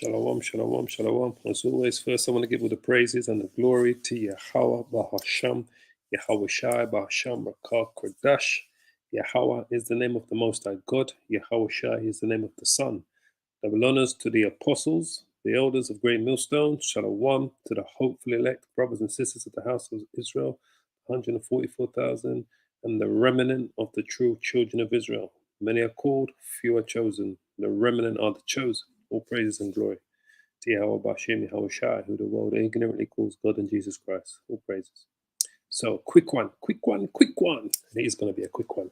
Shalom, shalom, shalom. As always, first I want to give all the praises and the glory to Yahweh Bahasham, Yahweh Shai Bahasham Rakah Kodash. Yahweh is the name of the Most High God. Yahweh Shai is the name of the Son. Double honors to the apostles, the elders of Great Millstone. Shalom to the hopefully elect brothers and sisters of the house of Israel, 144,000, and the remnant of the true children of Israel. Many are called, few are chosen. The remnant are the chosen. All praises and glory to Yahweh Bashem, Yahweh Shai, who the world ignorantly calls God and Jesus Christ. All praises. So, quick one. It is going to be a quick one.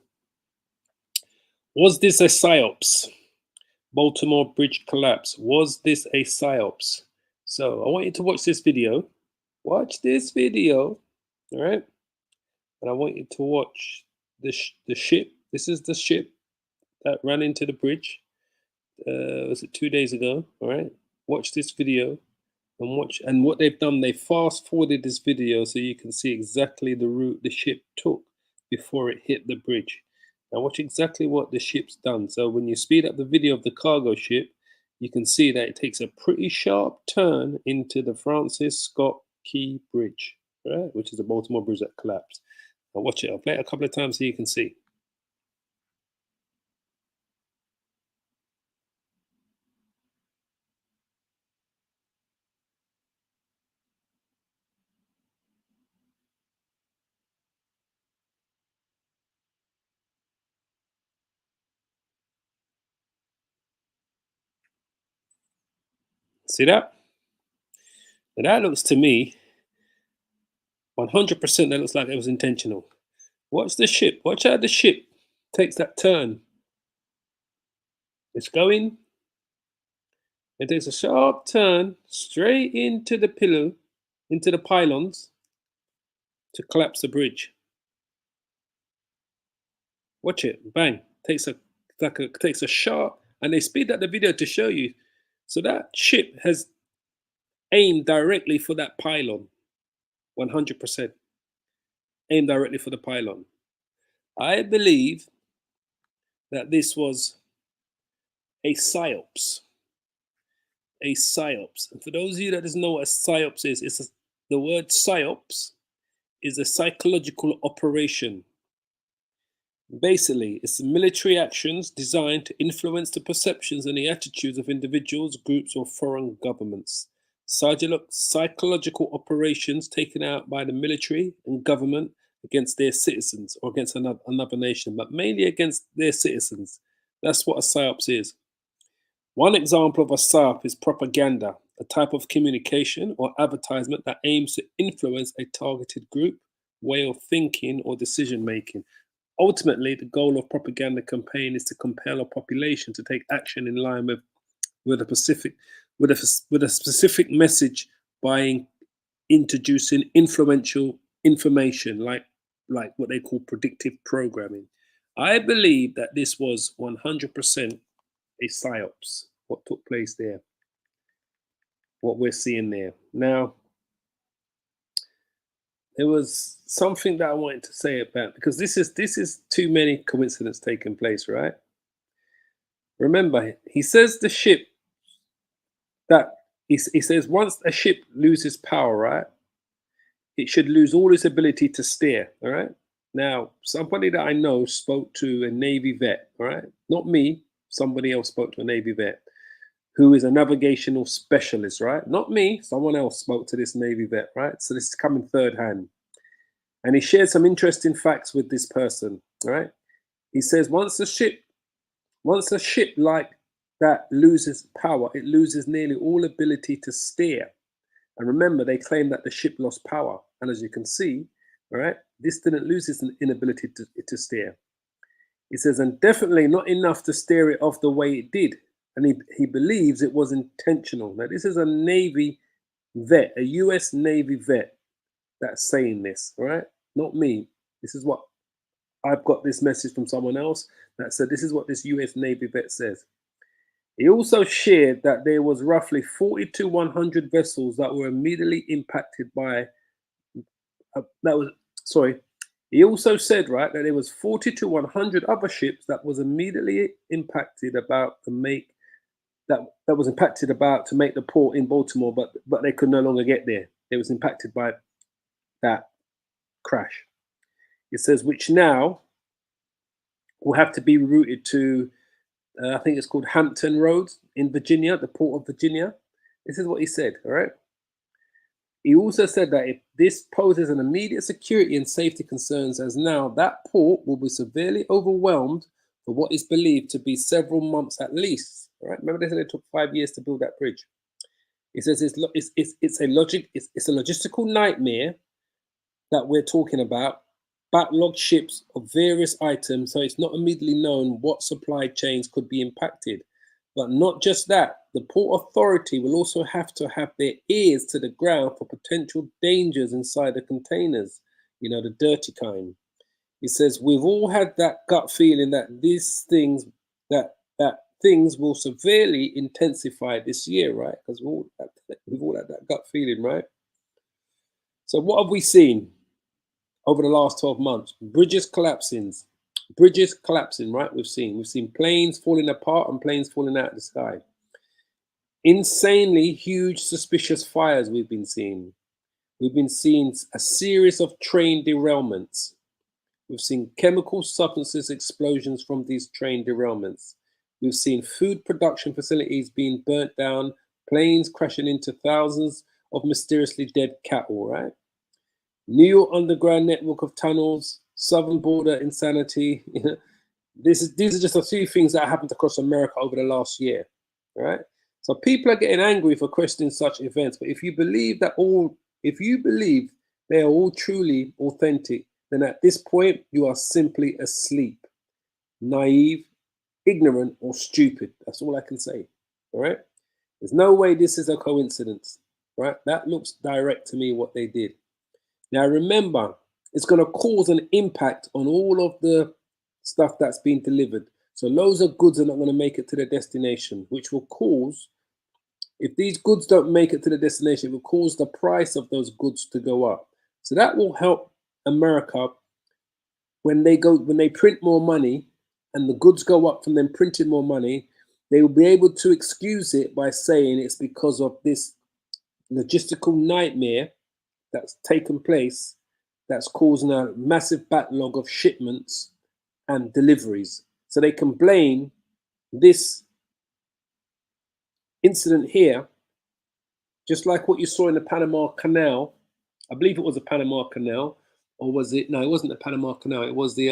Was this a PsyOps? Baltimore bridge collapse. Was this a PsyOps? So, I want you to watch this video. Watch this video. All right. And I want you to watch the ship. This is the ship that ran into the bridge. Was it 2 days ago? All right. Watch this video and watch. And what they've done, they fast forwarded this video so you can see exactly the route the ship took before it hit the bridge. Now watch exactly what the ship's done. So when you speed up the video of the cargo ship, you can see that it takes a pretty sharp turn into the Francis Scott Key Bridge, right? Which is the Baltimore bridge that collapsed. Now watch it. I'll play it a couple of times so you can see. See that? Now that looks to me 100% that looks like it was intentional. Watch the ship. Watch how the ship takes that turn. It's going. It takes a sharp turn straight into the pillow, into the pylons to collapse the bridge. Watch it. Bang. Takes a sharp, and they speed up the video to show you. So that ship has aimed directly for that pylon. 100%. Aimed directly for the pylon. I believe that this was a PsyOps. A PsyOps. And for those of you that doesn't know what a PsyOps is, the word PsyOps is a psychological operation. Basically, it's military actions designed to influence the perceptions and the attitudes of individuals, groups, or foreign governments. Psychological operations taken out by the military and government against their citizens or against another nation, but mainly against their citizens. That's what a PsyOps is. One example of a PsyOp is propaganda, a type of communication or advertisement that aims to influence a targeted group, way of thinking, or decision making. Ultimately, the goal of propaganda campaign is to compel a population to take action in line with a specific message by introducing influential information like what they call predictive programming. I believe that this was 100% a PsyOps, what took place there, what we're seeing there. Now, there was something that I wanted to say about, because this is too many coincidences taking place, right? Remember, he says the ship that he says once a ship loses power, right, it should lose all its ability to steer. All right. Now, somebody that I know spoke to a Navy vet. All right, not me. Somebody else spoke to a Navy vet who is a navigational specialist, right? Not me. Someone else spoke to this Navy vet, right? So this is coming third hand. And he shared some interesting facts with this person, right? He says once a ship like that loses power, it loses nearly all ability to steer. And remember, they claim that the ship lost power. And as you can see, all right, this didn't lose its inability to steer. He says, and definitely not enough to steer it off the way it did. And he believes it was intentional. Now, this is a Navy vet, a US Navy vet that's saying this, all right? Not me. This is what I've got this message from someone else that said this is what this US Navy vet says. He also shared that there was roughly 40 to 100 vessels that were immediately impacted by, he also said, right, that there was 40 to 100 other ships that was immediately impacted about the make that was impacted about to make the port in Baltimore, but they could no longer get there. It was impacted by that crash. It says which now will have to be rerouted to I think it's called Hampton Road in Virginia, the port of Virginia. This is what he said. All right. He also said that if this poses an immediate security and safety concerns, as now that port will be severely overwhelmed for what is believed to be several months at least. All right. Remember they said it took 5 years to build that bridge. He says it's a logistical nightmare that we're talking about, backlogged ships of various items, so it's not immediately known what supply chains could be impacted. But not just that, the Port Authority will also have to have their ears to the ground for potential dangers inside the containers, you know, the dirty kind. He says, we've all had that gut feeling that these things, that things will severely intensify this year, right? Because we've all had that gut feeling, right? So what have we seen over the last 12 months? Bridges collapsing, right? We've seen planes falling apart and planes falling out of the sky. Insanely huge suspicious fires we've been seeing. We've been seeing a series of train derailments. We've seen chemical substances explosions from these train derailments. We've seen food production facilities being burnt down, planes crashing into thousands of mysteriously dead cattle, right? New York underground network of tunnels, southern border insanity. These are just a few things that happened across America over the last year, right? So people are getting angry for questioning such events. But if you believe they are all truly authentic, then at this point you are simply asleep, naive, ignorant, or stupid. That's all I can say. All right. There's no way this is a coincidence, right? That looks direct to me what they did. Now remember, it's going to cause an impact on all of the stuff that's been delivered. So loads of goods are not going to make it to their destination, which will cause, if these goods don't make it to the destination, it will cause the price of those goods to go up. So that will help America when they print more money and the goods go up from them printing more money. They will be able to excuse it by saying it's because of this logistical nightmare that's taken place that's causing a massive backlog of shipments and deliveries. So they can blame this incident here, just like what you saw in the Panama Canal. I believe it was the Panama Canal, or was it? No, it wasn't the Panama Canal. It was the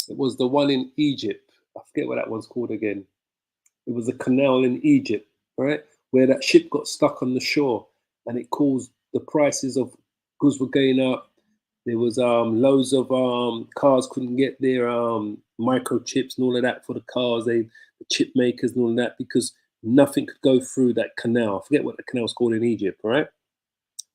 one in Egypt. I forget what that one's called again. It was a canal in Egypt, right, where that ship got stuck on the shore, and it caused the prices of goods were going up. There was loads of cars couldn't get their microchips and all of that for the cars, the chip makers and all of that, because nothing could go through that canal. I forget what the canal's called in Egypt, right?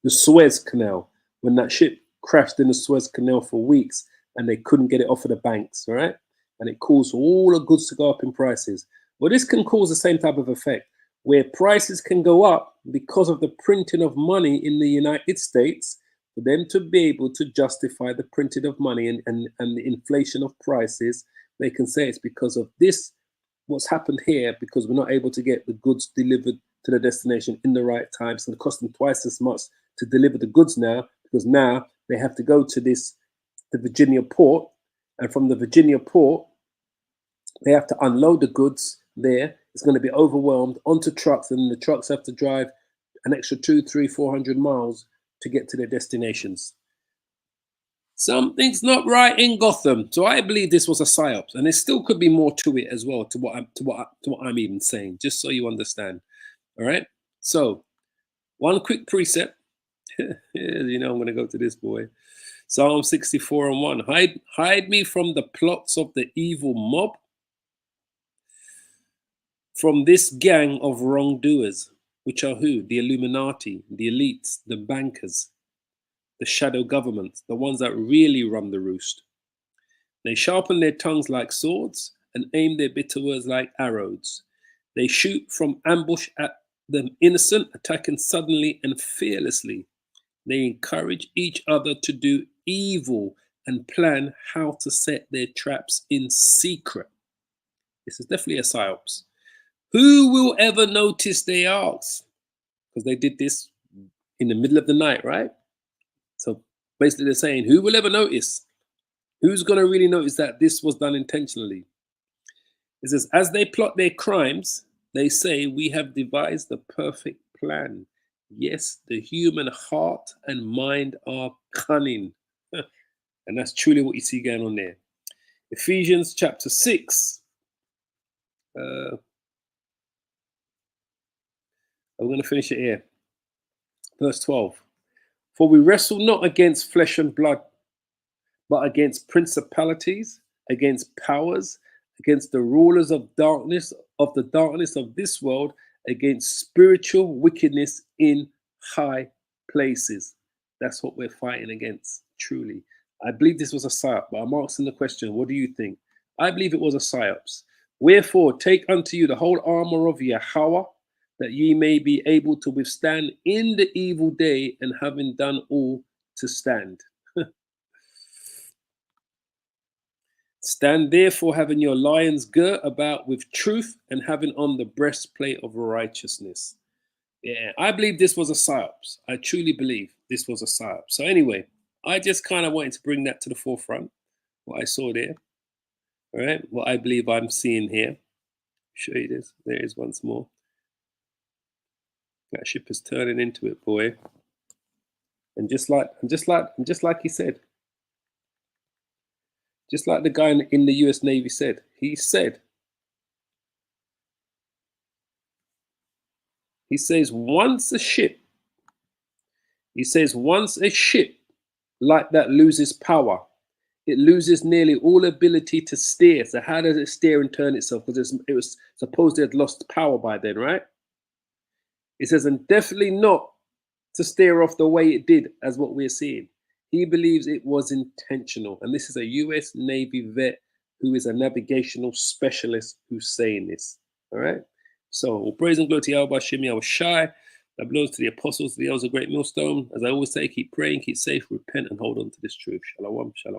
The Suez Canal, when that ship crashed in the Suez Canal for weeks and they couldn't get it off of the banks, right? And it caused all the goods to go up in prices. Well, this can cause the same type of effect where prices can go up because of the printing of money in the United States, for them to be able to justify the printing of money and the inflation of prices. They can say it's because of this, what's happened here, because we're not able to get the goods delivered to the destination in the right time. So it costs them twice as much to deliver the goods now, because now they have to go to the Virginia port, and from the Virginia port, they have to unload the goods there. It's going to be overwhelmed onto trucks, and the trucks have to drive an extra 200, 300, 400 miles to get to their destinations. Something's not right in Gotham. So I believe this was a psyop, and there still could be more to it as well, to what I'm even saying, just so you understand. All right. So one quick precept. You know I'm going to go to this, boy. Psalm 64:1. Hide me from the plots of the evil mob, from this gang of wrongdoers, which are who? The Illuminati, the elites, the bankers, the shadow governments, the ones that really run the roost. They sharpen their tongues like swords and aim their bitter words like arrows. They shoot from ambush at the innocent, attacking suddenly and fearlessly. They encourage each other to do evil and plan how to set their traps in secret. This is definitely a psyops. Who will ever notice, they ask? Because they did this in the middle of the night, right? So basically they're saying, who will ever notice? Who's going to really notice that this was done intentionally? It says, as they plot their crimes, they say, we have devised the perfect plan. Yes, the human heart and mind are cunning. And that's truly what you see going on there. Ephesians chapter 6. I'm going to finish it here. Verse 12. For we wrestle not against flesh and blood, but against principalities, against powers, against the rulers of the darkness of this world, against spiritual wickedness in high places. That's what we're fighting against, truly. I believe this was a psyop, but I'm asking the question, what do you think? I believe it was a psyops. Wherefore, take unto you the whole armor of Yahweh, that ye may be able to withstand in the evil day, and having done all, to stand. Stand therefore, having your lions girt about with truth, and having on the breastplate of righteousness. Yeah, I believe this was a psyops. I truly believe this was a psyops. So anyway, I just kind of wanted to bring that to the forefront, what I saw there. All right, what I believe I'm seeing here. Show you this. There it is once more. That ship is turning into it, boy. And just like he said, just like the guy in the US Navy said, he says, once a ship like that loses power, it loses nearly all ability to steer. So how does it steer and turn itself? Because it was supposed it had lost power by then, right? It says, and definitely not to steer off the way it did, as what we're seeing. He believes it was intentional. And this is a US Navy vet who is a navigational specialist who's saying this. All right. So, all praise and glory to Yahweh Shemi. I was shy. That belongs to the apostles, the elders of Great Millstone. As I always say, keep praying, keep safe, repent, and hold on to this truth. Shalom, shalom.